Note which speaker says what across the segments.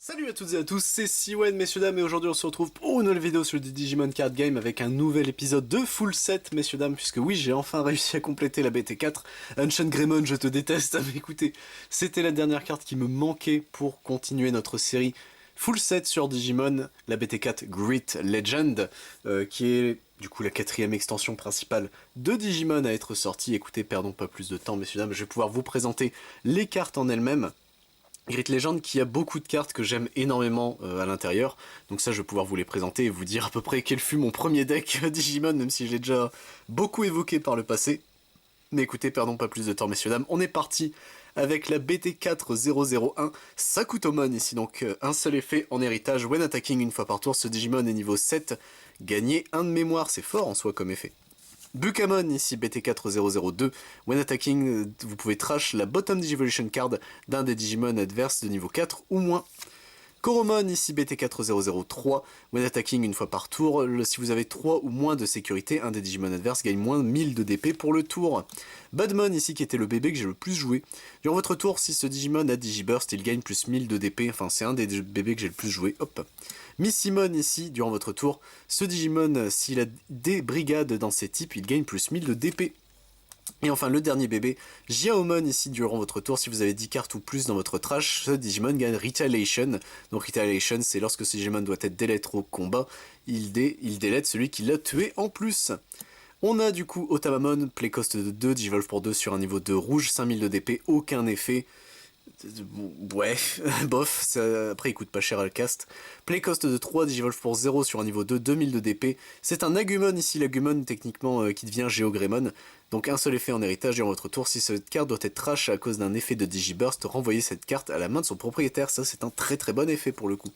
Speaker 1: Salut à toutes et à tous, c'est Siwen, messieurs dames, et aujourd'hui on se retrouve pour une nouvelle vidéo sur le Digimon Card Game avec un nouvel épisode de full set, messieurs dames, puisque oui, j'ai enfin réussi à compléter la BT4. Ancient Greymon, je te déteste, mais écoutez, c'était la dernière carte qui me manquait pour continuer notre série full set sur Digimon, la BT4 Great Legend, qui est du coup la quatrième extension principale de Digimon à être sortie. Écoutez, perdons pas plus de temps, messieurs dames, je vais pouvoir vous présenter les cartes en elles-mêmes. Great Legend qui a beaucoup de cartes que j'aime énormément à l'intérieur, donc ça je vais pouvoir vous les présenter et vous dire à peu près quel fut mon premier deck Digimon, même si je l'ai déjà beaucoup évoqué par le passé. Mais écoutez, perdons pas plus de temps messieurs dames, on est parti avec la BT4001 Sakutomon, ici donc un seul effet en héritage, when attacking une fois par tour, ce Digimon est niveau 7, gagner 1 de mémoire, c'est fort en soi comme effet. Bukamon, ici BT4002, when attacking, vous pouvez trash la bottom Digivolution card d'un des Digimon adverses de niveau 4 ou moins. Koromon, ici BT4003, when attacking une fois par tour, si vous avez 3 ou moins de sécurité, un des Digimon adverses gagne moins de 1000 de DP pour le tour. Badmon, ici qui était le bébé que j'ai le plus joué. Durant votre tour, si ce Digimon a Digiburst, il gagne plus 1000 de DP, enfin c'est un des bébés que j'ai le plus joué, hop. Missimon, ici, durant votre tour, ce Digimon, s'il a des brigades dans ses types, il gagne plus 1000 de DP. Et enfin, le dernier bébé, Jiaomon, ici, durant votre tour, si vous avez 10 cartes ou plus dans votre trash, ce Digimon gagne Retaliation. Donc Retaliation, c'est lorsque ce Digimon doit être délettre au combat, il délète celui qui l'a tué en plus. On a du coup Otamamon, play cost de 2, Digivolve pour 2 sur un niveau 2 rouge, 5000 de DP, aucun effet. Ouais, bof, après il coûte pas cher à le cast. Play cost de 3, Digivolve pour 0 sur un niveau 2, 2000 de DP. C'est un Agumon ici, l'Agumon techniquement qui devient Geogreymon. Donc un seul effet en héritage durant votre tour, si cette carte doit être trash à cause d'un effet de Digiburst, renvoyez cette carte à la main de son propriétaire, ça c'est un très très bon effet pour le coup.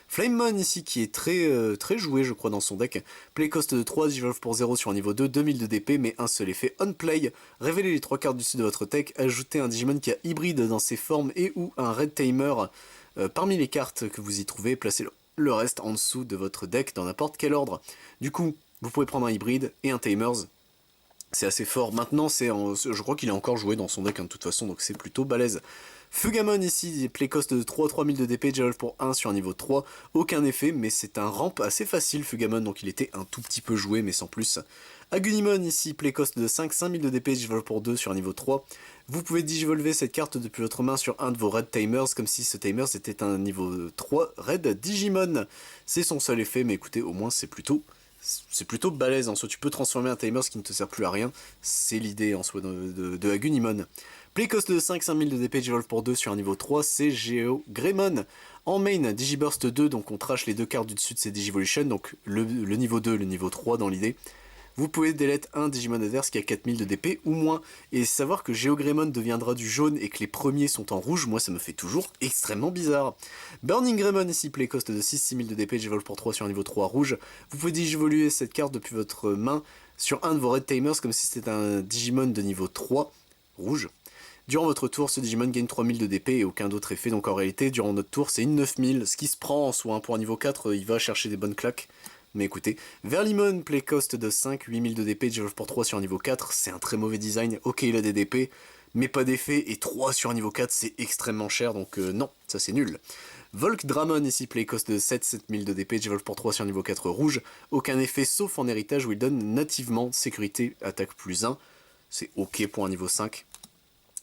Speaker 1: Flamemon ici qui est très joué je crois dans son deck. Play cost de 3, Digivolve pour 0 sur un niveau 2, 2000 de DP mais un seul effet on play. Révélez les 3 cartes du dessus de votre deck, ajoutez un Digimon qui a hybride dans ses formes et ou un Red Tamer parmi les cartes que vous y trouvez, placez le reste en dessous de votre deck dans n'importe quel ordre. Du coup, vous pouvez prendre un hybride et un Tamers. C'est assez fort. Maintenant, je crois qu'il est encore joué dans son deck hein, de toute façon, donc c'est plutôt balèze. Fugamon ici, play cost de 3, 3000 de DP, Digivolve pour 1 sur un niveau 3, aucun effet, mais c'est un ramp assez facile Fugamon, donc il était un tout petit peu joué, mais sans plus. Agunimon ici, play cost de 5, 5000 de DP, Digivolve pour 2 sur un niveau 3. Vous pouvez digivolver cette carte depuis votre main sur un de vos Red Tamers, comme si ce Tamers était un niveau 3 Red Digimon. C'est son seul effet, mais écoutez, au moins c'est plutôt balèze en soi, tu peux transformer un Tamers qui ne te sert plus à rien, c'est l'idée en soi de Agunimon. Play cost de 5, 5000 de DP, Digivolve pour 2 sur un niveau 3, c'est Geogreymon. En main, Digiburst 2, donc on trash les deux cartes du dessus de ces Digivolution, donc le niveau 2 le niveau 3 dans l'idée. Vous pouvez delete un Digimon adverse qui a 4000 de DP ou moins, et savoir que Geogreymon deviendra du jaune et que les premiers sont en rouge, moi ça me fait toujours extrêmement bizarre. Burning Greymon ici, play cost de 6, 6000 de DP, Digivolve pour 3 sur un niveau 3 rouge. Vous pouvez digivoluer cette carte depuis votre main sur un de vos Red Tamers comme si c'était un Digimon de niveau 3 rouge. Durant votre tour, ce Digimon gagne 3000 de DP et aucun d'autre effet, donc en réalité, durant notre tour, c'est une 9000, ce qui se prend en soi, pour un niveau 4, il va chercher des bonnes claques. Mais écoutez, Verlimon, play cost de 5, 8000 de DP, Digivolve pour 3 sur un niveau 4, c'est un très mauvais design, ok il a des DP, mais pas d'effet, et 3 sur un niveau 4 c'est extrêmement cher, donc non, ça c'est nul. Volk Dramon ici, play cost de 7, 7000 de DP, Digivolve pour 3 sur un niveau 4 rouge, aucun effet sauf en héritage où il donne nativement sécurité, attaque plus 1, c'est ok pour un niveau 5.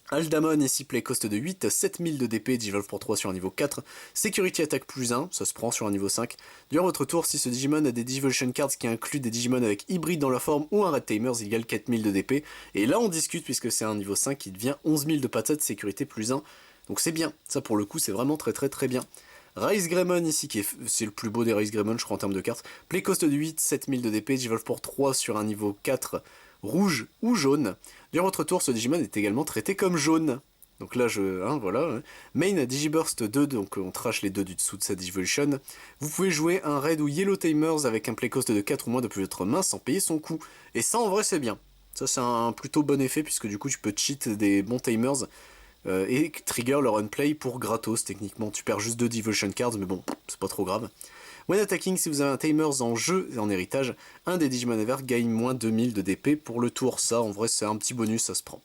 Speaker 1: Aldamon ici, play cost de 8, 7000 de DP, Digivolve pour 3 sur un niveau 4, Security attaque plus 1, ça se prend sur un niveau 5. Durant votre tour, si ce Digimon a des Digivolution cards qui incluent des Digimon avec hybride dans leur forme ou un Red Tamers, il gagne 4000 de DP. Et là on discute puisque c'est un niveau 5 qui devient 11000 de patates, sécurité plus 1. Donc c'est bien, ça pour le coup c'est vraiment très bien. Rise Greymon ici, c'est le plus beau des Rise Greymon je crois en termes de cartes. Play cost de 8, 7000 de DP, Digivolve pour 3 sur un niveau 4 rouge ou jaune. Durant votre tour, ce Digimon est également traité comme jaune. Donc là, voilà. Main Digiburst 2, donc on trash les deux du dessous de sa Digivolution. Vous pouvez jouer un Red ou Yellow Tamers avec un play cost de 4 ou moins depuis votre main sans payer son coût. Et ça, en vrai, c'est bien. Ça, c'est un plutôt bon effet, puisque du coup, tu peux cheat des bons Tamers et trigger leur unplay pour gratos, techniquement. Tu perds juste 2 Devotion cards, mais bon, c'est pas trop grave. When attacking, si vous avez un Tamers en jeu et en héritage, un des Digimon adverses gagne moins 2000 de DP pour le tour. Ça, en vrai, c'est un petit bonus, ça se prend.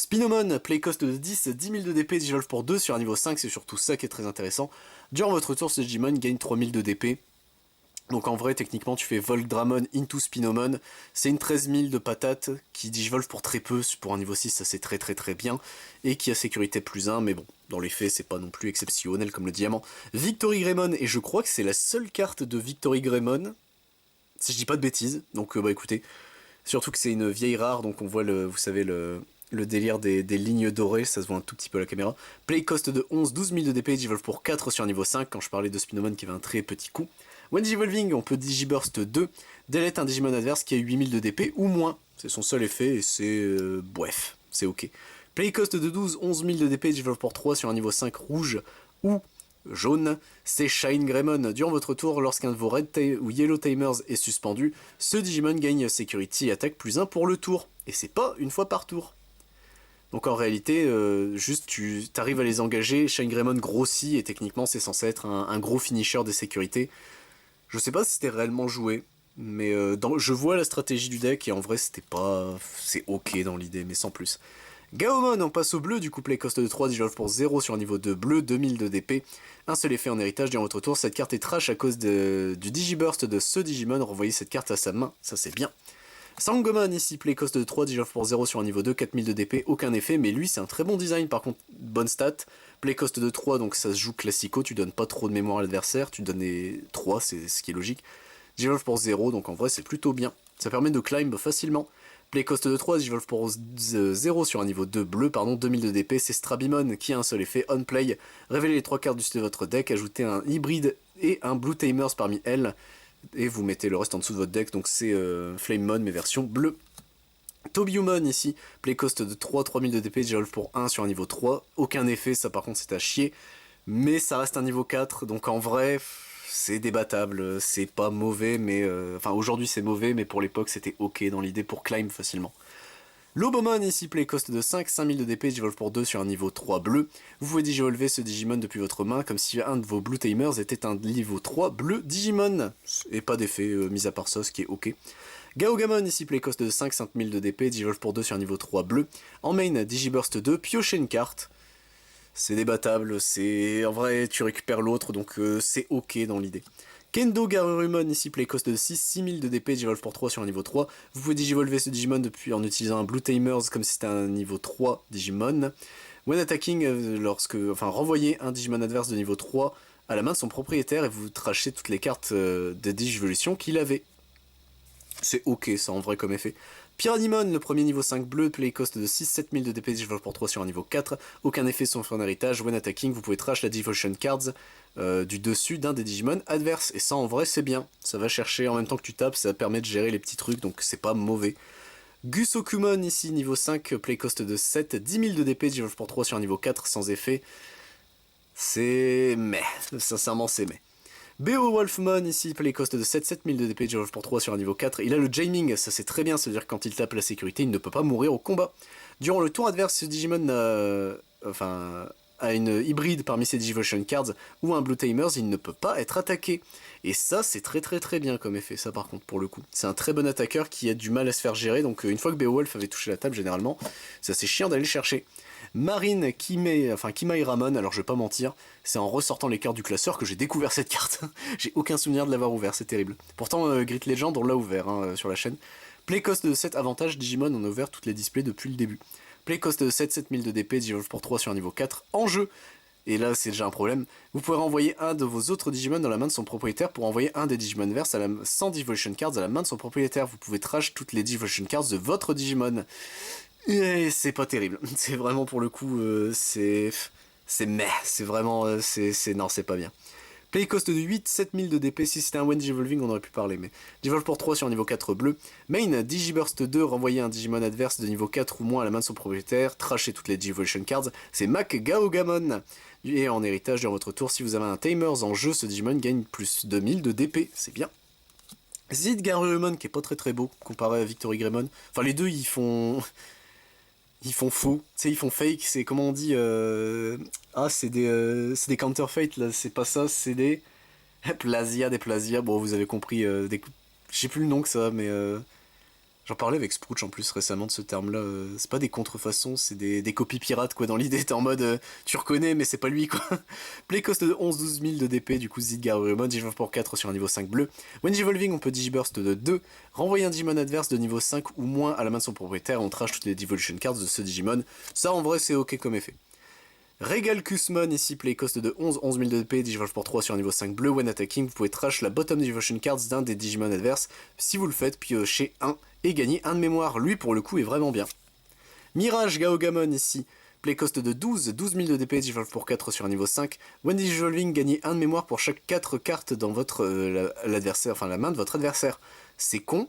Speaker 1: Spinomon, play cost de 10 000 de DP, Digivolve pour 2 sur un niveau 5, c'est surtout ça qui est très intéressant. Durant votre tour, ce Digimon gagne 3000 de DP. Donc en vrai, techniquement, tu fais Voltdramon into Spinomon, c'est une 13 000 de patates qui digivolve pour très peu, pour un niveau 6, ça c'est très bien, et qui a sécurité plus 1, mais bon, dans les faits, c'est pas non plus exceptionnel comme le diamant. Victory Greymon, et je crois que c'est la seule carte de Victory Greymon, si je dis pas de bêtises, donc bah écoutez, surtout que c'est une vieille rare, donc on voit vous savez, le délire des lignes dorées, ça se voit un tout petit peu à la caméra. Play cost de 12 000 de DP, digivolve pour 4 sur un niveau 5, quand je parlais de Spinomon qui avait un très petit coup. When Digivolving, on peut Digiburst 2, delete un Digimon adverse qui a 8000 de DP ou moins. C'est son seul effet et c'est... bref, c'est ok. Play cost de 11 000 de DP, Digivolve pour 3 sur un niveau 5 rouge ou jaune. C'est Shine Greymon. Durant votre tour, lorsqu'un de vos Red ou Yellow Timers est suspendu, ce Digimon gagne Security et attaque plus 1 pour le tour. Et c'est pas une fois par tour. Donc en réalité, juste tu arrives à les engager, Shine Greymon grossit et techniquement c'est censé être un gros finisher des sécurités. Je sais pas si c'était réellement joué, mais je vois la stratégie du deck et en vrai c'était pas... c'est ok dans l'idée, mais sans plus. Gaomon, on passe au bleu, du coup play cost de 3, digivolve pour 0 sur un niveau 2 bleu, 2000 de DP. Un seul effet en héritage durant votre tour, cette carte est trash à cause du Digiburst de ce Digimon, renvoyez cette carte à sa main, ça c'est bien. Sangomon ici, play cost de 3, digivolve pour 0 sur un niveau 2, 4000 de DP, aucun effet, mais lui c'est un très bon design, par contre bonne stat. Play cost de 3, donc ça se joue classico, tu donnes pas trop de mémoire à l'adversaire, tu donnes les 3, c'est ce qui est logique. Digivolve pour 0, donc en vrai c'est plutôt bien. Ça permet de climb facilement. Play cost de 3, Digivolve pour 0 sur un niveau 2 bleu, pardon, 2000 de DP, c'est Strabimon qui a un seul effet, on play. Révélez les 3 cartes du site de votre deck, ajoutez un hybride et un Blue Tamers parmi elles, et vous mettez le reste en dessous de votre deck, donc c'est Flamemon mais version bleue. Tobiumon ici, play cost de 3, 3000 de DP, digivolve pour 1 sur un niveau 3, aucun effet, ça par contre c'est à chier, mais ça reste un niveau 4, donc en vrai c'est débattable, c'est pas mauvais, mais enfin aujourd'hui c'est mauvais, mais pour l'époque c'était ok dans l'idée pour climb facilement. Lobomon ici, play cost de 5, 5000 de DP, digivolve pour 2 sur un niveau 3 bleu. Vous pouvez digivolver ce Digimon depuis votre main comme si un de vos Blue Tamers était un niveau 3 bleu Digimon. Et pas d'effet, mis à part ça, ce qui est ok. Gaogamon ici, play cost de 5, 5000 de DP, digivolve pour 2 sur un niveau 3 bleu. En main, Digiburst 2, piocher une carte. C'est débattable, c'est... En vrai, tu récupères l'autre, donc c'est ok dans l'idée. Kendo Garurumon ici, play cost de 6, 6000 de DP, digivolve pour 3 sur un niveau 3. Vous pouvez digivolver ce Digimon depuis en utilisant un Blue Tamers comme si c'était un niveau 3 Digimon. When attacking, renvoyez un Digimon adverse de niveau 3 à la main de son propriétaire et vous trachez toutes les cartes de Digivolution qu'il avait. C'est ok ça en vrai comme effet. Pyranimon, le premier niveau 5 bleu, play cost de 6-7000 de DP, digivolve pour 3 sur un niveau 4. Aucun effet sauf en héritage. When attacking, vous pouvez trash la Devotion Cards du dessus d'un des Digimon adverses. Et ça en vrai c'est bien. Ça va chercher en même temps que tu tapes, ça permet de gérer les petits trucs, donc c'est pas mauvais. Gusokumon ici, niveau 5, play cost de 7, 10 000 de DP, digivolve pour 3 sur un niveau 4 sans effet. C'est... mais, sincèrement c'est mais. Beowulfmon ici, play cost de 7, 7000 de DP, digivolve pour 3 sur un niveau 4. Il a le Jaming, ça c'est très bien, c'est-à-dire que quand il tape la sécurité, il ne peut pas mourir au combat. Durant le tour adverse, ce Digimon a une hybride parmi ses Digivolution Cards ou un Blue Tamers, il ne peut pas être attaqué. Et ça c'est très bien comme effet, ça par contre pour le coup. C'est un très bon attaqueur qui a du mal à se faire gérer, donc une fois que Beowulf avait touché la table généralement, c'est assez chiant d'aller le chercher. Marine Kimai Ramon, alors je vais pas mentir, c'est en ressortant les cartes du classeur que j'ai découvert cette carte. J'ai aucun souvenir de l'avoir ouvert, c'est terrible. Pourtant Grit Legend on l'a ouvert sur la chaîne. Play cost de 7 avantage, Digimon on a ouvert toutes les displays depuis le début. Play cost de 7, 7000 de DP, digivolve pour 3 sur un niveau 4 en jeu. Et là c'est déjà un problème. Vous pouvez renvoyer un de vos autres Digimon dans la main de son propriétaire pour envoyer un des Digimon verse sans Devotion Cards à la main de son propriétaire. Vous pouvez trash toutes les Devotion Cards de votre Digimon. Et c'est pas terrible, c'est vraiment pour le coup, c'est meh, c'est vraiment, non, c'est pas bien. Play cost de 8, 7000 de DP, si c'était un When Digivolving on aurait pu parler, mais Digivolve pour 3 sur un niveau 4 bleu. Main, Digiburst 2, renvoyer un Digimon adverse de niveau 4 ou moins à la main de son propriétaire, trasher toutes les Digivolution Cards, c'est Mac Gaogamon. Et en héritage dans votre tour, si vous avez un Tamers en jeu, ce Digimon gagne plus 2000 de DP, c'est bien. Zid Garurumon qui est pas très beau comparé à Victory Greymon, enfin les deux ils font faux, tu sais, ils font fake, c'est comment on dit, c'est des counterfeit là, c'est pas ça, c'est des des plasia, bon vous avez compris, je sais plus le nom que ça, mais J'en parlais avec Sprouch en plus récemment de ce terme-là. C'est pas des contrefaçons, c'est des copies pirates quoi. Dans l'idée, t'es en mode tu reconnais, mais c'est pas lui quoi. Play cost de 11-12 000 de DP, du coup Zidgarurumon, Digivolve pour 4 sur un niveau 5 bleu. When Digivolving, on peut Digiburst de 2. Renvoyer un Digimon adverse de niveau 5 ou moins à la main de son propriétaire, on trash toutes les Devolution Cards de ce Digimon. Ça en vrai, c'est ok comme effet. Regalkusmon, ici play cost de 11 000 de DP, Digivolve pour 3 sur un niveau 5 bleu. When attacking, vous pouvez trash la bottom Devolution Cards d'un des Digimon adverses. Si vous le faites, piochez 1 et gagner 1 de mémoire. Lui, pour le coup, est vraiment bien. Mirage Gaogamon, ici, play cost de 12 000 de DP, Digivolve pour 4 sur un niveau 5. When Digivolving, gagnez 1 de mémoire pour chaque 4 cartes dans votre l'adversaire, enfin la main de votre adversaire. C'est con,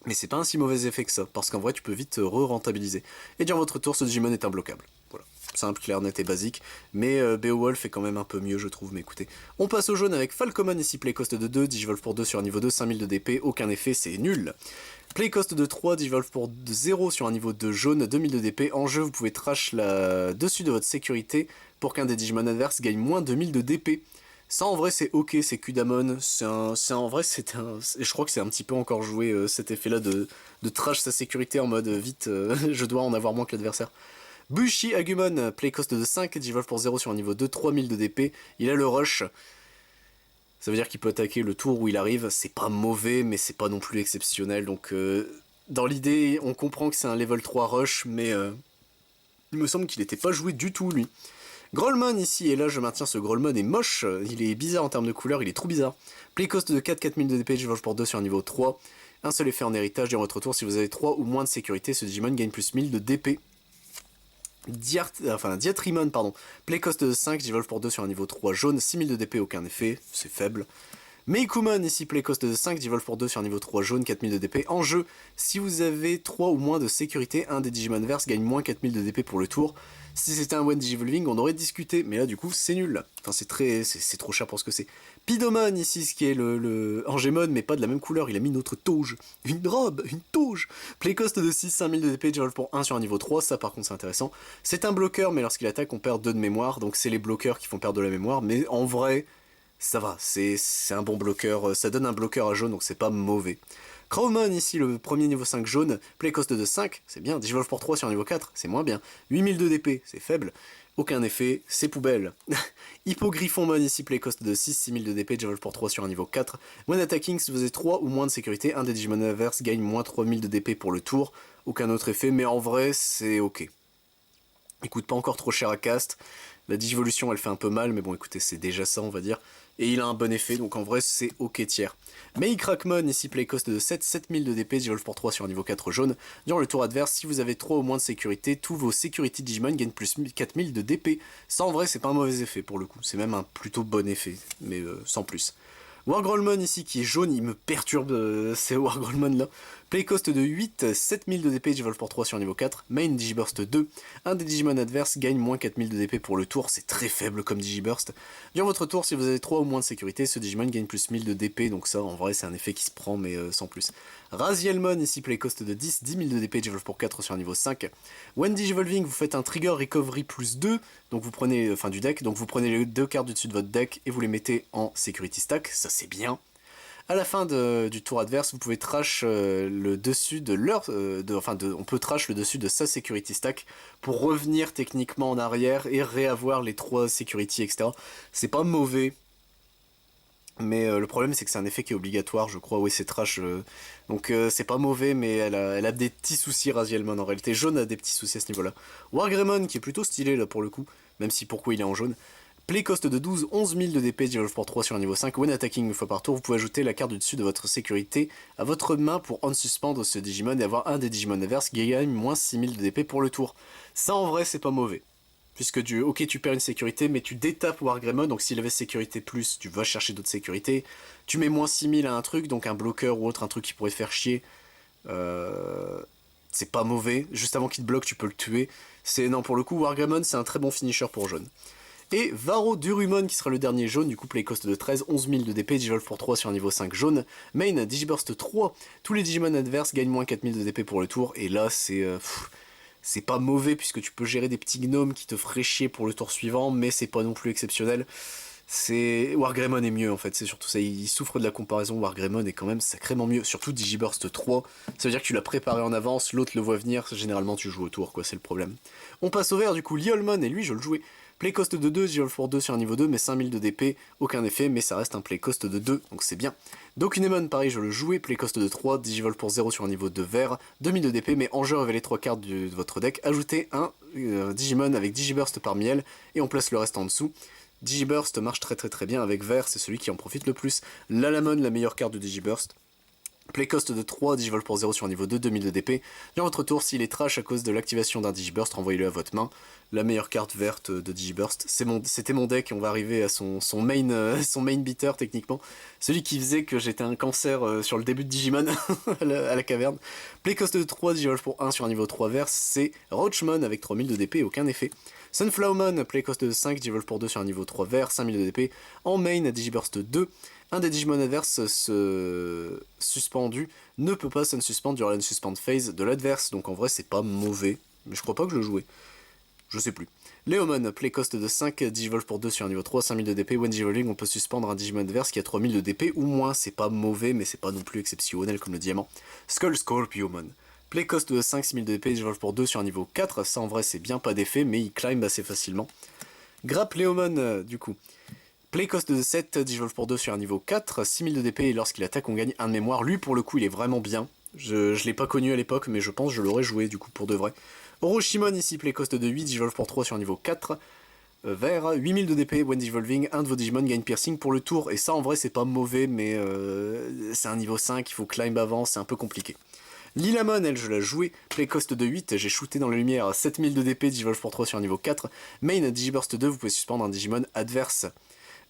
Speaker 1: mais c'est pas un si mauvais effet que ça, parce qu'en vrai, tu peux vite re-rentabiliser. Et durant votre tour, ce Digimon est imbloquable. Voilà. Simple, clair, net et basique, mais Beowulf est quand même un peu mieux je trouve, mais écoutez. On passe au jaune avec Falcomon ici, play cost de 2, Digivolve pour 2 sur un niveau 2, 5000 de DP, aucun effet, c'est nul. Play cost de 3, Digivolve pour 0 sur un niveau 2 jaune, 2000 de DP, en jeu vous pouvez trash la dessus de votre sécurité pour qu'un des Digimon adverses gagne moins 2000 de DP. Ça en vrai c'est ok, c'est Kudamon, en vrai c'est un... Et je crois que c'est un petit peu encore joué cet effet là de trash sa sécurité en mode vite, je dois en avoir moins que l'adversaire. Bushi Agumon, play cost de 5, Digivolve pour 0 sur un niveau 2, 3000 de DP, il a le rush, ça veut dire qu'il peut attaquer le tour où il arrive, c'est pas mauvais mais c'est pas non plus exceptionnel, donc dans l'idée on comprend que c'est un level 3 rush, mais il me semble qu'il n'était pas joué du tout lui. Grolmon ici, et là je maintiens ce Grolmon est moche, il est bizarre en termes de couleur, il est trop bizarre. Play cost de 4, 4000 de DP, Digivolve pour 2 sur un niveau 3, un seul effet en héritage, durant votre tour si vous avez 3 ou moins de sécurité, ce Digimon gagne plus 1000 de DP. Diatrimon, pardon. Play cost de 5, Digivolve pour 2 sur un niveau 3 jaune, 6000 de DP, aucun effet, c'est faible. Meikumon, ici, play cost de 5, Digivolve pour 2 sur un niveau 3 jaune, 4000 de DP. En jeu, si vous avez 3 ou moins de sécurité, un des Digimon verse gagne moins 4000 de DP pour le tour. Si c'était un One Digivolving, on aurait discuté, mais là du coup c'est nul. Enfin c'est trop cher pour ce que c'est. Pidomon ici, ce qui est le Angemon, mais pas de la même couleur, il a mis notre toge. Une robe, une toge. Play cost de 6, 5000 de DP, Digivolve pour 1 sur un niveau 3, ça par contre c'est intéressant. C'est un bloqueur, mais lorsqu'il attaque on perd 2 de mémoire, donc c'est les bloqueurs qui font perdre de la mémoire, mais en vrai, ça va, c'est un bon bloqueur, ça donne un bloqueur à jaune, donc c'est pas mauvais. Crowmon ici, le premier niveau 5 jaune, play cost de 5, c'est bien, Digivolve pour 3 sur niveau 4, c'est moins bien, 8000 de DP, c'est faible, aucun effet, c'est poubelle. Hippogriffonmon ici, play cost de 6, 6000 de DP, Digivolve pour 3 sur un niveau 4, when attacking, si vous avez 3 ou moins de sécurité, un des Digimon adverses gagne moins 3000 de DP pour le tour, aucun autre effet, mais en vrai, c'est ok. Il coûte pas encore trop cher à cast, la Digivolution elle fait un peu mal, mais bon écoutez, c'est déjà ça on va dire. Et il a un bon effet, donc en vrai c'est ok tiers. Meikrakmon, ici play cost de 7, 7000 de DP, Digivolve pour 3 sur un niveau 4 jaune. Durant le tour adverse, si vous avez 3 ou moins de sécurité, tous vos Security Digimon gagnent plus 4000 de DP. Ça en vrai c'est pas un mauvais effet pour le coup, c'est même un plutôt bon effet, mais sans plus. Wargrolmon ici qui est jaune, il me perturbe ces Wargrolmon là. Play cost de 8, 7000 de DP, Digivolve pour 3 sur niveau 4, Main Digiburst 2, un des Digimon adverses gagne moins 4000 de DP pour le tour, c'est très faible comme Digiburst. Durant votre tour, si vous avez 3 ou moins de sécurité, ce Digimon gagne plus 1000 de DP, donc ça en vrai c'est un effet qui se prend mais sans plus. Razielmon ici, play cost de 10, 10 000 de DP, Digivolve pour 4 sur un niveau 5. When Digivolving, vous faites un Trigger Recovery plus 2, donc vous prenez, du deck, donc vous prenez les 2 cartes du dessus de votre deck et vous les mettez en Security Stack, ça c'est bien. À la fin du tour adverse, vous pouvez trash le dessus de on peut trash le dessus de sa security stack pour revenir techniquement en arrière et réavoir les 3 security, etc. C'est pas mauvais, mais le problème c'est que c'est un effet qui est obligatoire, je crois. Oui, c'est trash, donc c'est pas mauvais, mais elle a des petits soucis. Razielmon en réalité, jaune a des petits soucis à ce niveau-là. Wargreymon qui est plutôt stylé là pour le coup, même si pourquoi il est en jaune. Play cost de 12, 11 000 de DP, Digivolve pour 3 sur un niveau 5. When attacking une fois par tour, vous pouvez ajouter la carte du dessus de votre sécurité à votre main pour unsuspendre ce Digimon et avoir un des Digimon adverses qui gagne moins 6000 de DP pour le tour. Ça en vrai c'est pas mauvais. Puisque ok tu perds une sécurité mais tu détapes Wargreymon, donc s'il avait sécurité plus, tu vas chercher d'autres sécurités. Tu mets moins 6000 à un truc, donc un bloqueur ou autre, un truc qui pourrait te faire chier. C'est pas mauvais, juste avant qu'il te bloque tu peux le tuer. Non, pour le coup Wargreymon c'est un très bon finisher pour jaune. Et Varo Durumon qui sera le dernier jaune, du coup play cost de 13, 11 000 de DP, Digivolve pour 3 sur un niveau 5 jaune. Main Digiburst 3, tous les Digimon adverses gagnent moins 4000 de DP pour le tour, et là c'est pas mauvais puisque tu peux gérer des petits gnomes qui te feraient chier pour le tour suivant, mais c'est pas non plus exceptionnel. Wargreymon est mieux en fait, c'est surtout ça, il souffre de la comparaison, Wargreymon est quand même sacrément mieux, surtout Digiburst 3, ça veut dire que tu l'as préparé en avance, l'autre le voit venir, généralement tu joues au tour quoi, c'est le problème. On passe au vert du coup, Liolmon, et lui je le jouais, play cost de 2, Digivolve pour 2 sur un niveau 2, mais 5000 de DP, aucun effet, mais ça reste un play cost de 2, donc c'est bien. Dokunemon pareil je le jouais, play cost de 3, Digivolve pour 0 sur un niveau 2 vert, 2000 de DP, mais en jeu révélez 3 cartes de votre deck, ajoutez un Digimon avec Digiburst parmi elles, et on place le reste en dessous. Digiburst marche très bien avec vert, c'est celui qui en profite le plus. Lalamon, la meilleure carte de Digiburst. Play cost de 3, Digivolve pour 0 sur un niveau 2, 2000 de DP. Durant votre tour, s'il est trash à cause de l'activation d'un Digiburst, renvoyez-le à votre main. La meilleure carte verte de Digiburst. C'était mon deck, on va arriver à son main beater techniquement. Celui qui faisait que j'étais un cancer sur le début de Digimon à la caverne. Play cost de 3, Digivolve pour 1 sur un niveau 3 vert, c'est Roachmon avec 3000 de DP, aucun effet. Sunflowermon, play cost de 5, Digivolve pour 2 sur un niveau 3 vert, 5000 de DP. En main, Digiburst 2. Un des Digimon adverses suspendu ne peut pas s'unsuspendre durant l'unsuspend phase de l'adverse, donc en vrai c'est pas mauvais, mais je crois pas que je le jouais. Je sais plus. Leomon, play cost de 5, Digivolve pour 2 sur un niveau 3, 5000 de DP, when Digivolving on peut suspendre un Digimon adverse qui a 3000 de DP ou moins, c'est pas mauvais mais c'est pas non plus exceptionnel comme le diamant. Skull Scorpiomon, play cost de 5, 6000 de DP, Digivolve pour 2 sur un niveau 4, ça en vrai c'est bien pas d'effet mais il climb assez facilement. Grappleomon du coup. Play cost de 7, Digivolve pour 2 sur un niveau 4, 6000 de DP et lorsqu'il attaque on gagne 1 de mémoire. Lui pour le coup il est vraiment bien. Je l'ai pas connu à l'époque mais je pense que je l'aurais joué du coup pour de vrai. Orochimon ici, play cost de 8, Digivolve pour 3 sur un niveau 4. Vert, 8000 de DP, when Digivolving, un de vos Digimon gagne piercing pour le tour. Et ça en vrai c'est pas mauvais mais c'est un niveau 5, il faut climb avant, c'est un peu compliqué. Lilamon, elle, je l'ai joué, play cost de 8, j'ai shooté dans la lumière, 7000 de DP, Digivolve pour 3 sur un niveau 4. Main, Digiburst 2, vous pouvez suspendre un Digimon adverse.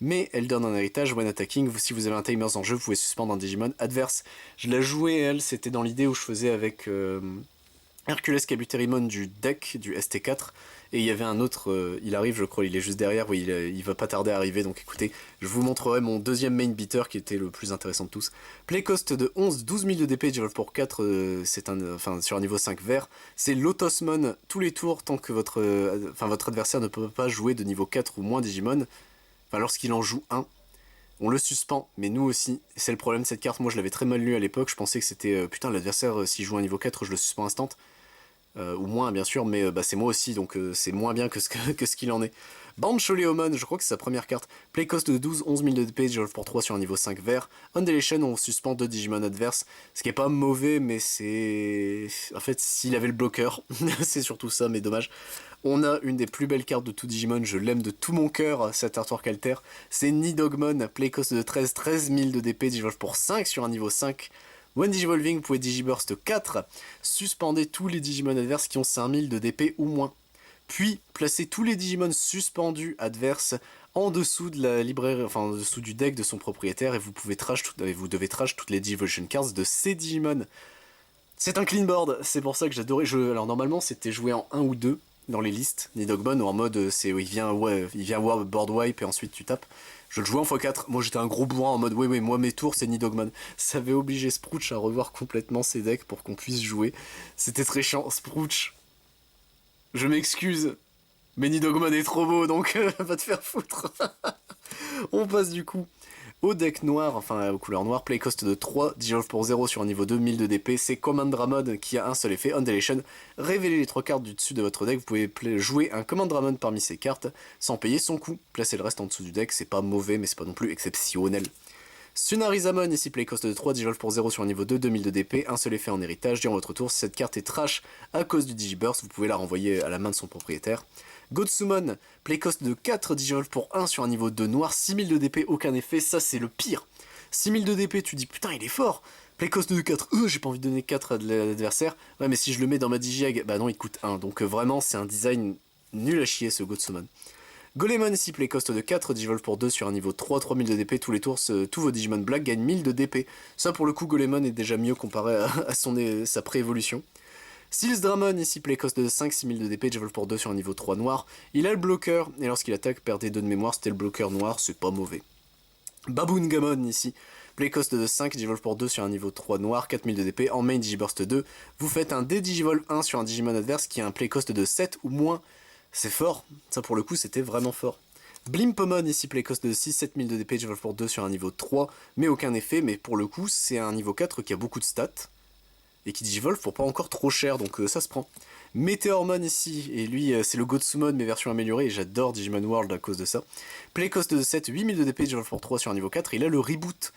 Speaker 1: Mais elle donne un héritage when attacking, si vous avez un timers en jeu, vous pouvez suspendre un Digimon adverse. Je l'ai joué, elle, c'était dans l'idée où je faisais avec Hercules Kabuterimon du deck, du ST4, et il y avait un autre, il arrive je crois, il est juste derrière, oui, il va pas tarder à arriver, donc écoutez, je vous montrerai mon deuxième main beater qui était le plus intéressant de tous. Play cost de 11, 12000 de DP, Digivolve pour 4, c'est sur un niveau 5 vert, c'est Lotosmon tous les tours tant que votre adversaire ne peut pas jouer de niveau 4 ou moins Digimon, enfin lorsqu'il en joue un. On le suspend, mais nous aussi, c'est le problème de cette carte, moi je l'avais très mal lu à l'époque, je pensais que c'était, putain l'adversaire s'il joue un niveau 4 je le suspends instant, ou moins bien sûr, mais c'est moi aussi, donc c'est moins bien que ce qu'il en est. Bancholeomon, je crois que c'est sa première carte. Play cost de 12, 11000 de DP, Digivolve pour 3 sur un niveau 5 vert. Undeletion, on suspend 2 Digimon adverses, ce qui est pas mauvais, mais c'est... En fait, s'il avait le bloqueur, c'est surtout ça, mais dommage. On a une des plus belles cartes de tout Digimon, je l'aime de tout mon cœur, cet artwork alter. C'est Nidogmon, play cost de 13, 13000 de DP, Digivolve pour 5 sur un niveau 5. When Digivolving, vous pouvez Digiburst 4, suspendez tous les Digimon adverses qui ont 5000 de DP ou moins. Puis, placez tous les Digimon suspendus adverses en dessous de la librairie, enfin en dessous du deck de son propriétaire et vous devez trash toutes les Digivolution cards de ces Digimon. C'est un clean board, c'est pour ça que j'adorais. Alors normalement c'était joué en 1 ou 2 dans les listes, Nidogmon, ou en mode il vient board wipe et ensuite tu tapes. Je le jouais en x4, moi j'étais un gros bourrin en mode oui moi mes tours c'est Nidogmon. Ça avait obligé Sprouch à revoir complètement ses decks pour qu'on puisse jouer. C'était très chiant, Sprouch. Je m'excuse, mais Nidogmon est trop beau donc va te faire foutre. On passe du coup au deck noir, enfin aux couleurs noires, play cost de 3, Digivolve pour 0 sur un niveau 2, 1000 de DP, c'est Commandramon qui a un seul effet, Undeletion. Révélez les 3 cartes du dessus de votre deck, vous pouvez jouer un Commandramon parmi ces cartes sans payer son coût. Placez le reste en dessous du deck, c'est pas mauvais mais c'est pas non plus exceptionnel. Sunarizamon, ici play cost de 3, Digivolve pour 0 sur un niveau 2, 2000 de DP, un seul effet en héritage. Durant votre tour, si cette carte est trash à cause du Digiburst, vous pouvez la renvoyer à la main de son propriétaire. Gotsumon, play cost de 4, Digivolve pour 1 sur un niveau 2 noir, 6000 de DP, aucun effet, ça c'est le pire. 6000 de DP, tu dis putain il est fort. Play cost de 4, j'ai pas envie de donner 4 à l'adversaire. Ouais mais si je le mets dans ma Digiag, bah non il coûte 1, donc vraiment c'est un design nul à chier ce Gotsumon. Golemon ici, play cost de 4, Digivolve pour 2 sur un niveau 3, 3000 de DP, tous les tours, tous vos Digimon Black gagnent 1000 de DP. Ça pour le coup Golemon est déjà mieux comparé à sa pré-évolution. Steelsdramon ici, play cost de 5, 6000 de DP, Digivolve pour 2 sur un niveau 3 noir. Il a le bloqueur, et lorsqu'il attaque, perdez 2 de mémoire, c'était le bloqueur noir, c'est pas mauvais. Baboongamon ici, play cost de 5, Digivolve pour 2 sur un niveau 3 noir, 4000 de DP, en main Digiburst 2. Vous faites un D-Digivolve 1 sur un Digimon adverse qui a un play cost de 7 ou moins. C'est fort, ça pour le coup c'était vraiment fort. Blimpomon ici play cost de 6, 7000 de DP, Digivolve pour 2 sur un niveau 3, mais aucun effet, mais pour le coup c'est un niveau 4 qui a beaucoup de stats, et qui Digivolve pour pas encore trop cher, donc ça se prend. Meteormon ici, et lui c'est le Gotsumon mais version améliorée, et j'adore Digimon World à cause de ça. Play cost de 7, 8000 de DP, Digivolve pour 3 sur un niveau 4, et il a le reboot.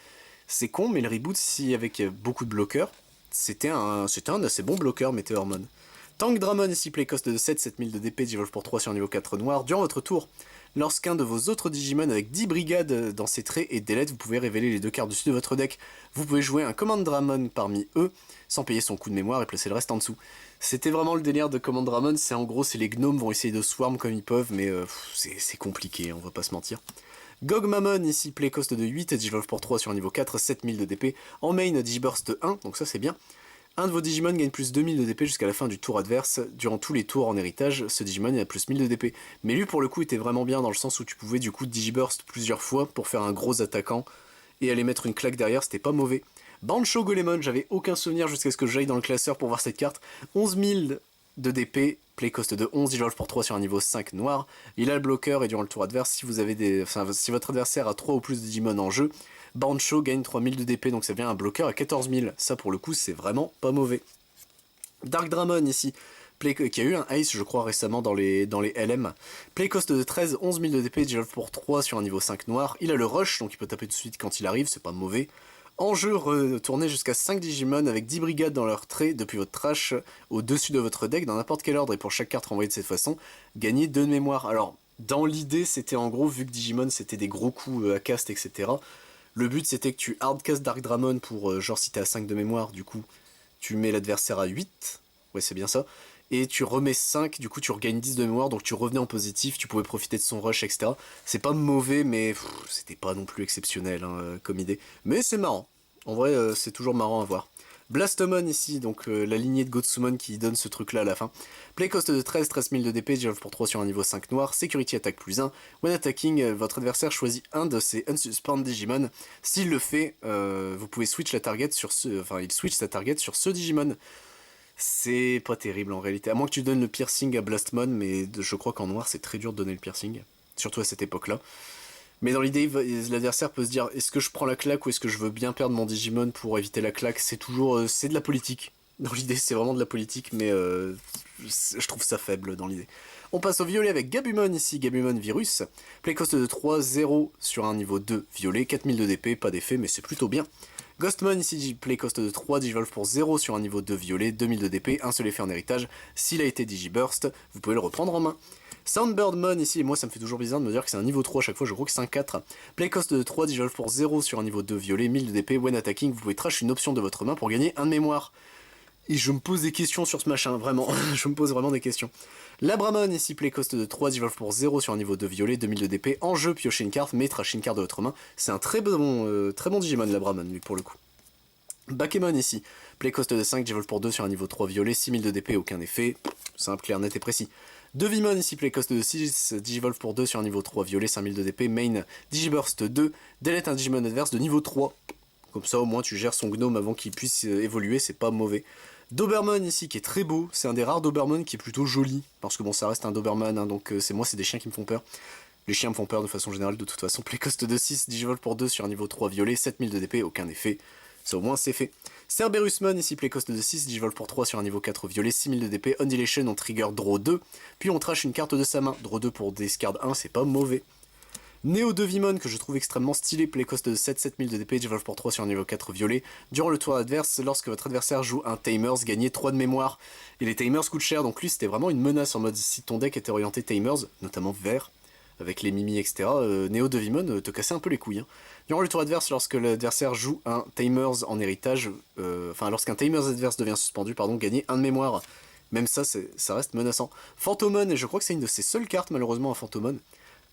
Speaker 1: C'est con, mais le reboot, si avec beaucoup de bloqueurs, c'était un assez bon bloqueur, Meteormon. Tank Dramon ici, play cost de 7, 7000 de DP, Digivolve pour 3 sur un niveau 4 noir. Durant votre tour, lorsqu'un de vos autres Digimon avec 10 brigades dans ses traits et delete, vous pouvez révéler les 2 cartes dessus de votre deck. Vous pouvez jouer un Command Dramon parmi eux, sans payer son coup de mémoire et placer le reste en dessous. C'était vraiment le délire de Command Dramon, c'est en gros, c'est les gnomes vont essayer de swarm comme ils peuvent, mais c'est compliqué, on va pas se mentir. Gogmamon ici, play cost de 8, Digivolve pour 3 sur un niveau 4, 7000 de DP. En main, Digiburst 1, donc ça c'est bien. Un de vos Digimon gagne plus 2000 de DP jusqu'à la fin du tour adverse. Durant tous les tours en héritage, ce Digimon a plus 1000 de DP. Mais lui pour le coup était vraiment bien dans le sens où tu pouvais du coup Digiburst plusieurs fois pour faire un gros attaquant et aller mettre une claque derrière, c'était pas mauvais. Bancho Golemon, j'avais aucun souvenir jusqu'à ce que j'aille dans le classeur pour voir cette carte. 11000 de DP, play cost de 11, Digivolve pour 3 sur un niveau 5 noir. Il a le bloqueur et durant le tour adverse, si vous avez si votre adversaire a 3 ou plus de Digimon en jeu, Bancho gagne 3000 de DP, donc ça devient un bloqueur à 14000. Ça pour le coup c'est vraiment pas mauvais. Dark Dramon ici, qui a eu un Ace je crois récemment dans les LM. Play cost de 13, 11000 de DP, Digivolve pour 3 sur un niveau 5 noir. Il a le rush, donc il peut taper tout de suite quand il arrive, c'est pas mauvais. En jeu, retournez jusqu'à 5 Digimon avec 10 brigades dans leur trait depuis votre trash au-dessus de votre deck dans n'importe quel ordre et pour chaque carte renvoyée de cette façon, gagnez 2 de mémoire. Alors, dans l'idée, c'était en gros, vu que Digimon c'était des gros coups à cast, etc., le but c'était que tu hardcast Dark Dramon pour, genre si t'es à 5 de mémoire, du coup, tu mets l'adversaire à 8, ouais c'est bien ça, et tu remets 5, du coup tu regagnes 10 de mémoire, donc tu revenais en positif, tu pouvais profiter de son rush, etc. C'est pas mauvais, mais c'était pas non plus exceptionnel hein, comme idée. Mais c'est marrant, en vrai c'est toujours marrant à voir. Blastomon ici, donc la lignée de Gotsumon qui donne ce truc là à la fin. Play cost de 13, 13000 de DP, Digivolve pour 3 sur un niveau 5 noir, Security Attack plus 1. When attacking, votre adversaire choisit un de ses unsuspend Digimon. S'il le fait, vous pouvez switch la target sur ce... Enfin, il switch sa target sur ce Digimon. C'est pas terrible en réalité, à moins que tu donnes le piercing à Blastmon, mais je crois qu'en noir c'est très dur de donner le piercing, surtout à cette époque-là. Mais dans l'idée, l'adversaire peut se dire, est-ce que je prends la claque ou est-ce que je veux bien perdre mon Digimon pour éviter la claque? C'est toujours, c'est de la politique. Dans l'idée, c'est vraiment de la politique, mais je trouve ça faible dans l'idée. On passe au violet avec Gabumon ici, Gabumon Virus. Play cost de 3, 0 sur un niveau 2 violet, 4000 de DP, pas d'effet, mais c'est plutôt bien. Ghostmon ici, play cost de 3, Digivolve pour 0 sur un niveau 2 violet, 2000 de DP, un seul effet en héritage. S'il a été Digiburst, vous pouvez le reprendre en main. Soundbirdmon ici, et moi ça me fait toujours bizarre de me dire que c'est un niveau 3 à chaque fois, je crois que c'est un 4. Play cost de 3, Digivolve pour 0 sur un niveau 2 violet, 1000 de DP, when attacking, vous pouvez trash une option de votre main pour gagner 1 de mémoire. Et je me pose des questions sur ce machin, vraiment, je me pose vraiment des questions. Labramon ici, play cost de 3, Digivolve pour 0 sur un niveau 2 violet, 2000 de DP, en jeu, piochez une carte, mais trachez une carte de votre main. C'est un très bon Digimon Labramon, lui, pour le coup. Bakemon ici, play cost de 5, Digivolve pour 2 sur un niveau 3 violet, 6000 de DP, aucun effet, simple, clair, net et précis. Devimon ici, play cost de 6, Digivolve pour 2 sur un niveau 3 violet, 5000 de DP, main Digiburst 2, delete un Digimon adverse de niveau 3. Comme ça au moins tu gères son gnome avant qu'il puisse évoluer, c'est pas mauvais. Doberman ici qui est très beau, c'est un des rares Doberman qui est plutôt joli, parce que bon ça reste un Doberman, hein, donc c'est des chiens qui me font peur. Les chiens me font peur de façon générale de toute façon. Play cost de 6, Digivolve pour 2 sur un niveau 3 violet, 7000 de DP, aucun effet. Ça au moins c'est fait. Cerberusmon ici, play cost de 6, Digivolve pour 3 sur un niveau 4 violet, 6000 de DP, Undulation, on trigger Draw 2, puis on trash une carte de sa main. Draw 2 pour discard 1, c'est pas mauvais. Neo Devimon que je trouve extrêmement stylé, play cost de 7, 7000 de DP, Digivolve pour 3 sur un niveau 4 violet. Durant le tour adverse, lorsque votre adversaire joue un Tamers, gagnez 3 de mémoire. Et les Tamers coûtent cher, donc lui c'était vraiment une menace en mode si ton deck était orienté Tamers, notamment vert, avec les Mimi, etc., Neo Devimon te cassait un peu les couilles. Hein. Durant le tour adverse, lorsque l'adversaire joue un Tamers en héritage, lorsqu'un Tamers adverse devient suspendu, gagnez 1 de mémoire. Même ça, ça reste menaçant. Phantomon, et je crois que c'est une de ses seules cartes malheureusement à Phantomon,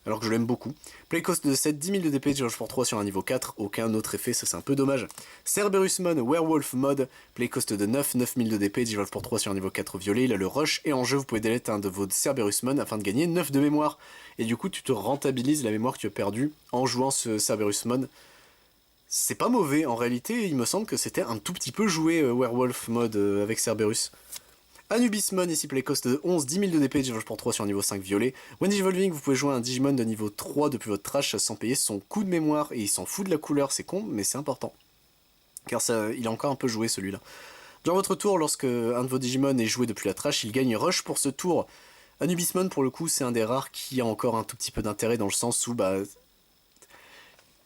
Speaker 1: alors que je l'aime beaucoup. Play cost de 7, 10 000 de DP, Digivolve pour 3 sur un niveau 4, aucun autre effet, ça c'est un peu dommage. Cerberusmon, Werewolf Mode, play cost de 9, 9000 de DP, Digivolve pour 3 sur un niveau 4 violet, il a le rush, et en jeu vous pouvez delete un de vos Cerberusmon afin de gagner 9 de mémoire. Et du coup tu te rentabilises la mémoire que tu as perdue en jouant ce Cerberusmon. C'est pas mauvais, en réalité il me semble que c'était un tout petit peu joué Werewolf Mode avec Cerberus. Anubismon, ici play cost de 11, 10 000 de DP, Digivolve pour 3 sur un niveau 5 violet. When Digivolving, vous pouvez jouer un Digimon de niveau 3 depuis votre trash sans payer son coup de mémoire, et il s'en fout de la couleur, c'est con, mais c'est important. Car ça, il a encore un peu joué celui-là. Durant votre tour, lorsque un de vos Digimon est joué depuis la trash, il gagne Rush pour ce tour. Anubismon, pour le coup, c'est un des rares qui a encore un tout petit peu d'intérêt dans le sens où, bah...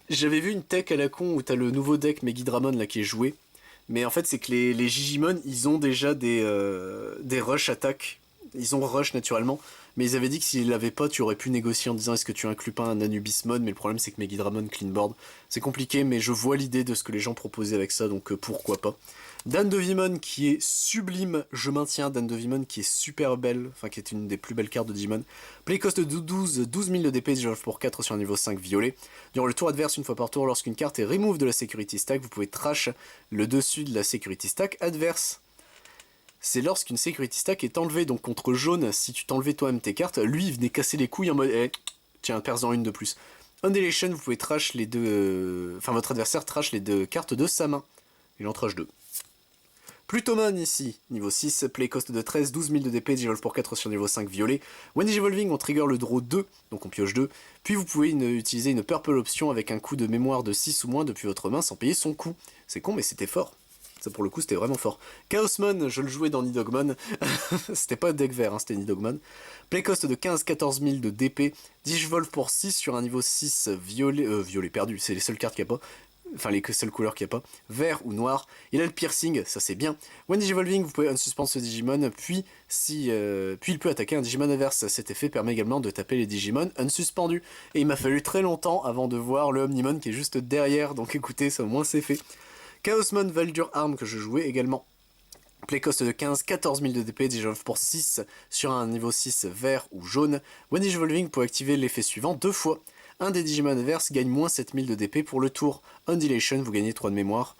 Speaker 1: J'avais vu une tech à la con où t'as le nouveau deck Megidramon là qui est joué. Mais en fait, c'est que les Digimon, ils ont déjà des rush attaques. Ils ont rush naturellement. Mais ils avaient dit que s'ils l'avaient pas, tu aurais pu négocier en disant est-ce que tu inclus pas un Anubismon. Mais le problème, c'est que Megidramon clean board. C'est compliqué, mais je vois l'idée de ce que les gens proposaient avec ça, donc pourquoi pas. Dandevimon qui est sublime, je maintiens. Dandevimon qui est super belle, enfin qui est une des plus belles cartes de Digimon. Play cost de 12 000 de DP, Digivolve pour 4 sur un niveau 5 violet. Durant le tour adverse, une fois par tour, lorsqu'une carte est remove de la security stack, vous pouvez trash le dessus de la security stack adverse. C'est lorsqu'une security stack est enlevée, donc contre jaune, si tu t'enlevais toi-même tes cartes, lui il venait casser les couilles en mode tiens, perds-en une de plus. Undeletion, vous pouvez trash les deux. Enfin, votre adversaire trash les deux cartes de sa main. Il en trash deux. Plutomon ici, niveau 6, play cost de 13, 12 000 de DP, Digivolve pour 4 sur niveau 5 violet. When Digivolving, on trigger le draw 2, donc on pioche 2. Puis vous pouvez utiliser une purple option avec un coup de mémoire de 6 ou moins depuis votre main sans payer son coût. C'est con mais c'était fort. Ça pour le coup c'était vraiment fort. Chaosmon, je le jouais dans Nidogmon. C'était pas deck vert, hein, c'était Nidogmon. Play cost de 15-14 000 de DP, Digivolve pour 6 sur un niveau 6 violet. Violet perdu, c'est les seules cartes qu'il n'y a pas. Enfin les seules couleurs qu'il n'y a pas, vert ou noir. Il a le piercing, ça c'est bien. When Digivolving, vous pouvez unsuspend ce Digimon, puis il peut attaquer un Digimon adverse. Cet effet permet également de taper les Digimon unsuspendus. Et il m'a fallu très longtemps avant de voir le Omnimon qui est juste derrière, donc écoutez, ça au moins c'est fait. Chaosmon Valdur Arm que je jouais également. Play cost de 15, 14 000 de DP, Digivolve pour 6 sur un niveau 6 vert ou jaune. When Digivolving, vous pouvez activer l'effet suivant 2 fois. Un des Digimon adverses gagne moins 7000 de DP pour le tour. Undilation, vous gagnez 3 de mémoire.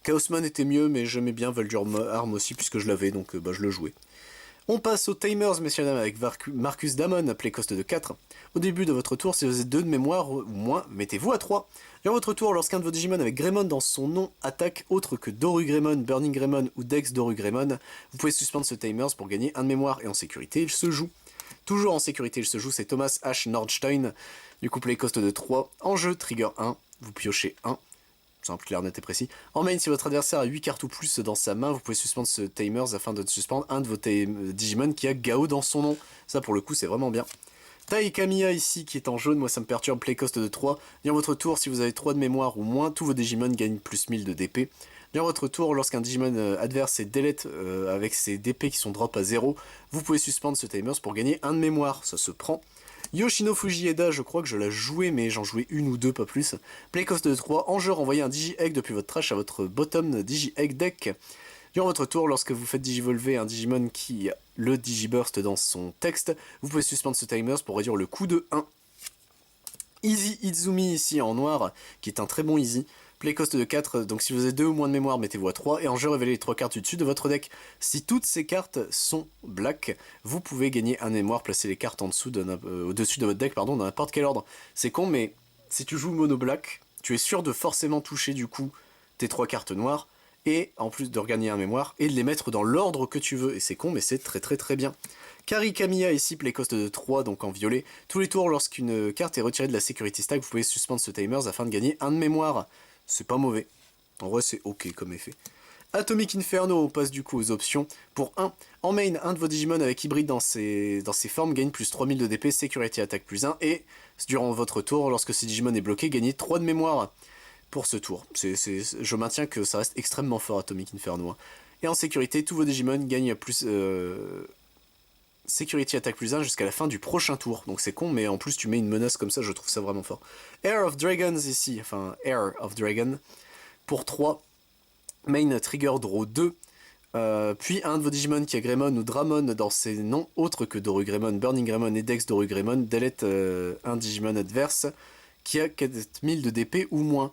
Speaker 1: Chaosmon était mieux, mais j'aimais bien Valdur Arm aussi, puisque je l'avais, donc je le jouais. On passe aux Tamers, messieurs dames, avec Marcus Damon, play cost de 4. Au début de votre tour, si vous avez 2 de mémoire ou moins, mettez-vous à 3. Durant votre tour, lorsqu'un de vos Digimon avec Greymon dans son nom attaque autre que Dorugreymon, Burning Greymon ou Dex Dorugreymon, vous pouvez suspendre ce Tamers pour gagner 1 de mémoire, et en sécurité, il se joue. Toujours en sécurité, il se joue, c'est Thomas H. Nordstein. Du coup, play cost de 3. En jeu, trigger 1. Vous piochez 1. C'est un peu clair, net et précis. En main, si votre adversaire a 8 cartes ou plus dans sa main, vous pouvez suspendre ce Tamers afin de suspendre un de vos Digimon qui a Gao dans son nom. Ça, pour le coup, c'est vraiment bien. Tai Kamiya ici, qui est en jaune, moi ça me perturbe, play cost de 3. Durant votre tour, si vous avez 3 de mémoire ou moins, tous vos Digimon gagnent plus 1000 de DP. Durant votre tour, lorsqu'un Digimon adverse est delete avec ses DP qui sont drop à 0, vous pouvez suspendre ce Tamers pour gagner 1 de mémoire. Ça se prend. Yoshino Fujieda, je crois que je l'ai joué, mais j'en jouais une ou deux, pas plus. Play cost de 3. En jeu, renvoyez un Digi-Egg depuis votre trash à votre bottom Digi-Egg deck. Durant votre tour, lorsque vous faites digivolver un Digimon qui a le Digiburst dans son texte, vous pouvez suspendre ce Tamers pour réduire le coût de 1. Easy Izumi ici en noir, qui est un très bon Easy. Play cost de 4, donc si vous avez 2 ou moins de mémoire, mettez-vous à 3. Et en jeu, révélez les 3 cartes du dessus de votre deck. Si toutes ces cartes sont black, vous pouvez gagner un mémoire, placer les cartes en dessous au-dessus de votre deck dans n'importe quel ordre. C'est con, mais si tu joues mono black, tu es sûr de forcément toucher du coup tes 3 cartes noires, et en plus de regagner un mémoire, et de les mettre dans l'ordre que tu veux. Et c'est con, mais c'est très très très bien. Kari Kamiya ici, play cost de 3, donc en violet. Tous les tours, lorsqu'une carte est retirée de la security stack, vous pouvez suspendre ce Tamers afin de gagner un de mémoire. C'est pas mauvais. En vrai, c'est ok comme effet. Atomic Inferno, on passe du coup aux options. Pour 1, en main, un de vos Digimon avec hybride dans ses formes gagne plus 3000 de DP, sécurité attaque plus 1, et durant votre tour, lorsque ce Digimon est bloqué, gagnez 3 de mémoire pour ce tour. Je maintiens que ça reste extrêmement fort Atomic Inferno. Hein. Et en sécurité, tous vos Digimon gagnent plus... Security attaque plus 1 jusqu'à la fin du prochain tour. Donc c'est con, mais en plus tu mets une menace comme ça, je trouve ça vraiment fort. Air of Dragons ici, enfin Air of Dragon. Pour 3, main trigger draw 2. Puis un de vos Digimon qui a Greymon ou Dramon dans ses noms autres que Dorugreymon, Burning Greymon et Dex Dorugreymon, delete un Digimon adverse qui a 4000 de DP ou moins.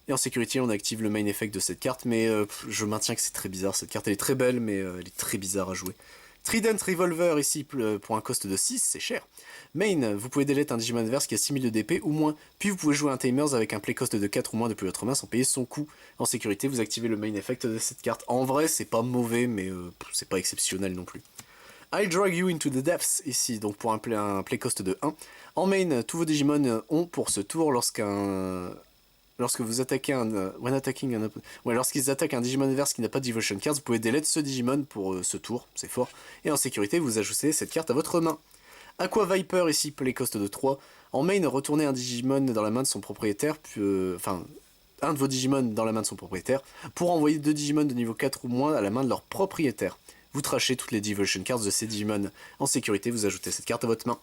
Speaker 1: Et en sécurité, on active le main effect de cette carte, mais je maintiens que c'est très bizarre. Cette carte, elle est très belle, mais elle est très bizarre à jouer. Trident Revolver ici pour un cost de 6, c'est cher. Main, vous pouvez delete un Digimon adverse qui a 6000 de DP ou moins, puis vous pouvez jouer un Tamers avec un play cost de 4 ou moins depuis votre main sans payer son coût. En sécurité, vous activez le main effect de cette carte. En vrai, c'est pas mauvais, mais c'est pas exceptionnel non plus. I'll drag you into the depths ici, donc pour un play cost de 1. En main, tous vos Digimon ont pour ce tour lorsque vous attaquez lorsqu'ils attaquent un Digimon adverse qui n'a pas de Devotion Cards, vous pouvez delete ce Digimon pour ce tour, c'est fort. Et en sécurité, vous ajoutez cette carte à votre main. Aqua Viper ici, play cost de 3. En main, retournez un Digimon dans la main de son propriétaire, un de vos Digimon dans la main de son propriétaire, pour envoyer 2 Digimon de niveau 4 ou moins à la main de leur propriétaire. Vous trachez toutes les Devotion Cards de ces Digimon. En sécurité, vous ajoutez cette carte à votre main.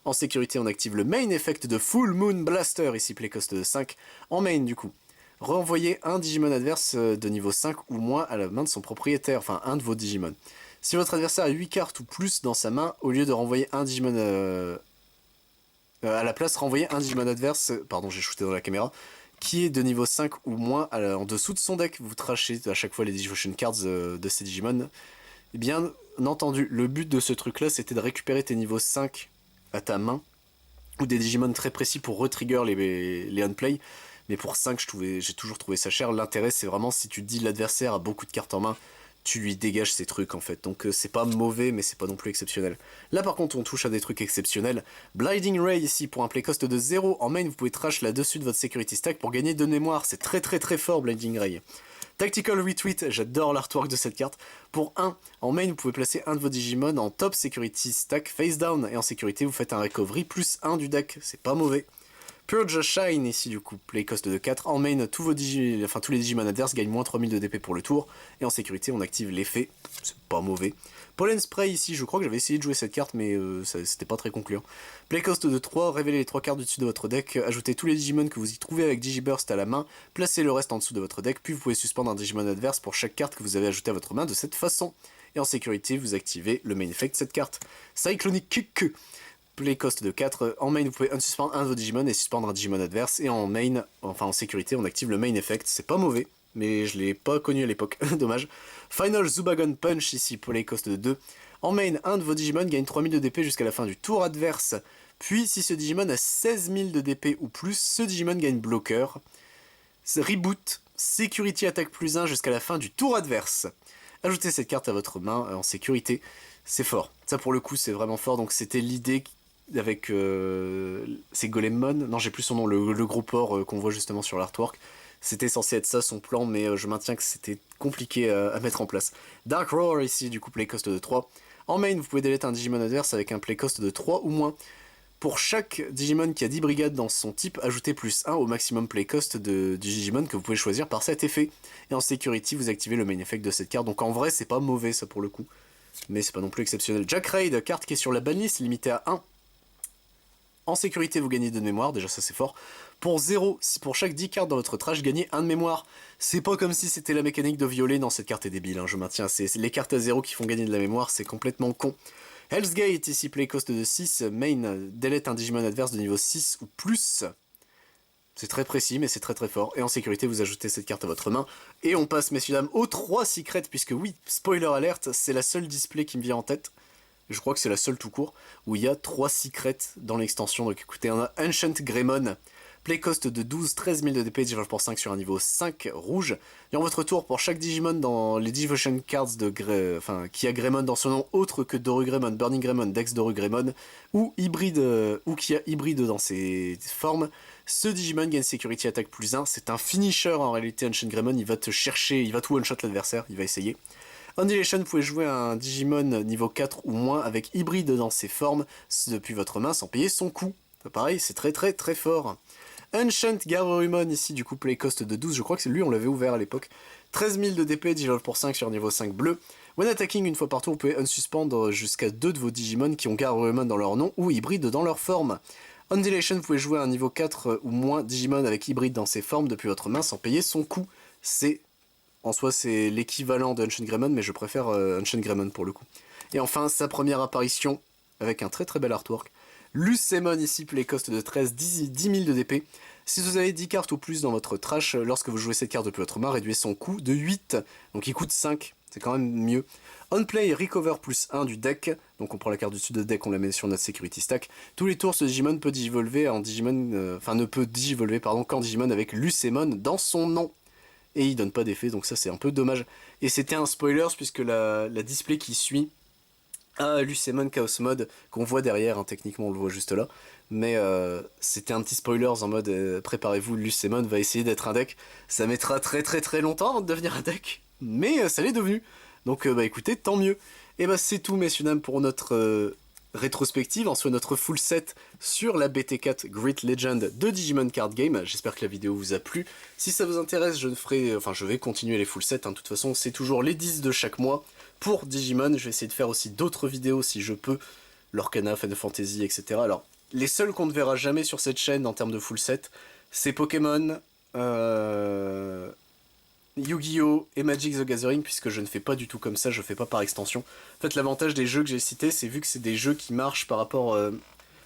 Speaker 1: En sécurité, on active le main effect de Full Moon Blaster, ici play cost de 5. En main, du coup, renvoyez un Digimon adverse de niveau 5 ou moins à la main de son propriétaire, enfin un de vos Digimon. Si votre adversaire a 8 cartes ou plus dans sa main, au lieu de renvoyer un Digimon à la place, renvoyez un Digimon adverse, pardon j'ai shooté dans la caméra, qui est de niveau 5 ou moins en dessous de son deck. Vous trachez à chaque fois les Devotion Cards de ces Digimon. Et bien entendu, le but de ce truc là c'était de récupérer tes niveaux 5 à ta main, ou des Digimon très précis pour retrigger les unplay, mais pour 5 j'ai toujours trouvé ça cher. L'intérêt c'est vraiment si tu dis l'adversaire a beaucoup de cartes en main, tu lui dégages ces trucs en fait, donc c'est pas mauvais mais c'est pas non plus exceptionnel. Là par contre on touche à des trucs exceptionnels. Blinding Ray ici pour un play cost de 0, en main vous pouvez trash là-dessus de votre security stack pour gagner 2 mémoires, c'est très très très fort Blinding Ray. Tactical Retweet, j'adore l'artwork de cette carte. Pour 1, en main, vous pouvez placer un de vos Digimon en top security stack face down. Et en sécurité, vous faites un recovery plus 1 du deck. C'est pas mauvais. Purge Shine, ici du coup, play cost de 4. En main, tous les Digimon adverses gagnent moins 3000 de DP pour le tour. Et en sécurité, on active l'effet. C'est pas mauvais. Pollen Spray ici, je crois que j'avais essayé de jouer cette carte, mais c'était pas très concluant. Play cost de 3, révélez les 3 cartes du dessus de votre deck, ajoutez tous les Digimon que vous y trouvez avec Digiburst à la main, placez le reste en dessous de votre deck, puis vous pouvez suspendre un Digimon adverse pour chaque carte que vous avez ajoutée à votre main de cette façon. Et en sécurité, vous activez le main effect de cette carte. Cyclonic Kick, play cost de 4, en main vous pouvez unsuspendre un de vos Digimon et suspendre un Digimon adverse, et en main, enfin en sécurité, on active le main effect, c'est pas mauvais. Mais je l'ai pas connu à l'époque, dommage. Final Zubagon Punch ici, play cost de 2. En main, un de vos Digimon gagne 3000 de DP jusqu'à la fin du tour adverse. Puis, si ce Digimon a 16000 de DP ou plus, ce Digimon gagne bloqueur. Reboot, Security Attack plus 1 jusqu'à la fin du tour adverse. Ajoutez cette carte à votre main en sécurité. C'est fort. Ça, pour le coup, c'est vraiment fort. Donc, c'était l'idée avec... c'est Golemmon. Non, j'ai plus son nom. Le gros porc qu'on voit justement sur l'artwork. C'était censé être ça son plan, mais je maintiens que c'était compliqué à mettre en place. Dark Roar ici, du coup, play cost de 3. En main, vous pouvez delete un Digimon adverse avec un play cost de 3 ou moins. Pour chaque Digimon qui a 10 brigades dans son type, ajoutez plus 1 au maximum play cost du Digimon que vous pouvez choisir par cet effet. Et en security, vous activez le main effect de cette carte. Donc en vrai, c'est pas mauvais ça pour le coup. Mais c'est pas non plus exceptionnel. Jack Raid, carte qui est sur la banlist, limitée à 1. En sécurité, vous gagnez 2 de mémoire, déjà ça c'est fort. Pour 0, si pour chaque 10 cartes dans votre trash, gagnez 1 de mémoire. C'est pas comme si c'était la mécanique de violet, non cette carte est débile, hein, je maintiens. C'est les cartes à 0 qui font gagner de la mémoire, c'est complètement con. Hell's Gate, ici play cost de 6, main, delete un Digimon adverse de niveau 6 ou plus. C'est très précis, mais c'est très très fort. Et en sécurité, vous ajoutez cette carte à votre main. Et on passe, messieurs dames, aux 3 secrets, puisque oui, spoiler alert, c'est la seule display qui me vient en tête. Je crois que c'est la seule tout court, où il y a 3 secrets dans l'extension. Donc écoutez, on a Ancient Greymon, play cost de 12, 13 000 de DP, Digivolve pour 5 sur un niveau 5 rouge. Et en votre tour, pour chaque Digimon dans les Devotion Cards qui a Greymon dans son nom autre que Doru Greymon, Burning Greymon, Dex Doru Greymon, ou qui a hybride dans ses formes, ce Digimon gagne Security Attack plus 1. C'est un finisher en réalité, Ancient Greymon, il va te chercher, il va tout one-shot l'adversaire, il va essayer. Annihilation, vous pouvez jouer un Digimon niveau 4 ou moins avec hybride dans ses formes depuis votre main sans payer son coût. Pareil, c'est très très très fort. Ancient Garurumon, ici du coup play cost de 12, je crois que c'est lui, on l'avait ouvert à l'époque. 13 000 de DP, Digivolve pour 5 sur niveau 5 bleu. When attacking une fois par tour, vous pouvez unsuspendre jusqu'à 2 de vos Digimon qui ont Garurumon dans leur nom ou hybride dans leur forme. Annihilation, vous pouvez jouer un niveau 4 ou moins Digimon avec hybride dans ses formes depuis votre main sans payer son coût. En soi, c'est l'équivalent de Ancient Greymon, mais je préfère Ancient Greymon pour le coup. Et enfin, sa première apparition, avec un très très bel artwork. Lucemon ici, play cost de 13, 10 000 de DP. Si vous avez 10 cartes ou plus dans votre trash, lorsque vous jouez cette carte depuis votre main, réduisez son coût de 8. Donc il coûte 5. c'est quand même mieux. On play recover +1 du deck, donc on prend la carte du dessus de deck, on la met sur notre security stack. Tous les tours, ce Digimon peut digivolver en Digimon, ne peut digivolver pardon qu'en Digimon avec Lucemon dans son nom. Et il donne pas d'effet, donc ça c'est un peu dommage. Et c'était un spoiler puisque la display qui suit a Lucemon Chaos Mode qu'on voit derrière, hein, techniquement on le voit juste là. Mais c'était un petit spoiler en mode préparez-vous, Lucemon va essayer d'être un deck. Ça mettra très très très longtemps avant de devenir un deck, mais ça l'est devenu. Donc bah écoutez, tant mieux. Et bah c'est tout messieurs dames pour notre rétrospective, en soit notre full set sur la BT4 Great Legend de Digimon Card Game. J'espère que la vidéo vous a plu. Si ça vous intéresse, je vais continuer les full sets, hein. De toute façon c'est toujours les 10 de chaque mois pour Digimon. Je vais essayer de faire aussi d'autres vidéos si je peux, Lorcana, Final Fantasy, etc. Alors, les seuls qu'on ne verra jamais sur cette chaîne en termes de full set, c'est Pokémon, Yu-Gi-Oh! Et Magic the Gathering, puisque je ne fais pas du tout comme ça, je fais pas par extension. En fait, l'avantage des jeux que j'ai cités, c'est vu que c'est des jeux qui marchent par rapport...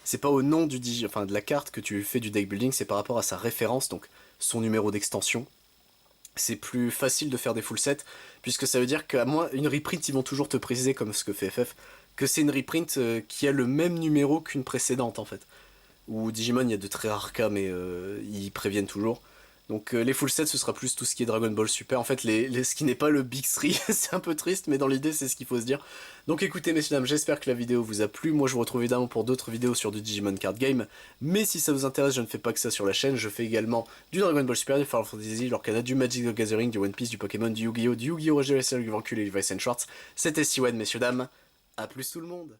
Speaker 1: c'est pas au nom du de la carte que tu fais du deck building, c'est par rapport à sa référence, donc son numéro d'extension. C'est plus facile de faire des full sets, puisque ça veut dire qu'à moins une reprint, ils vont toujours te préciser, comme ce que fait FF, que c'est une reprint qui a le même numéro qu'une précédente, en fait. Ou Digimon, il y a de très rares cas, mais ils préviennent toujours. Donc les full sets, ce sera plus tout ce qui est Dragon Ball Super. En fait, ce qui n'est pas le Big 3, c'est un peu triste, mais dans l'idée, c'est ce qu'il faut se dire. Donc écoutez, messieurs, dames, j'espère que la vidéo vous a plu. Moi, je vous retrouve évidemment pour d'autres vidéos sur du Digimon Card Game. Mais si ça vous intéresse, je ne fais pas que ça sur la chaîne. Je fais également du Dragon Ball Super, du Final Fantasy, Lorcana, du Magic the Gathering, du One Piece, du Pokémon, du Yu-Gi-Oh! Du Yu-Gi-Oh! Roger du Vancule et du Vice and Schwartz. C'était Siwen, messieurs, dames. A plus tout le monde.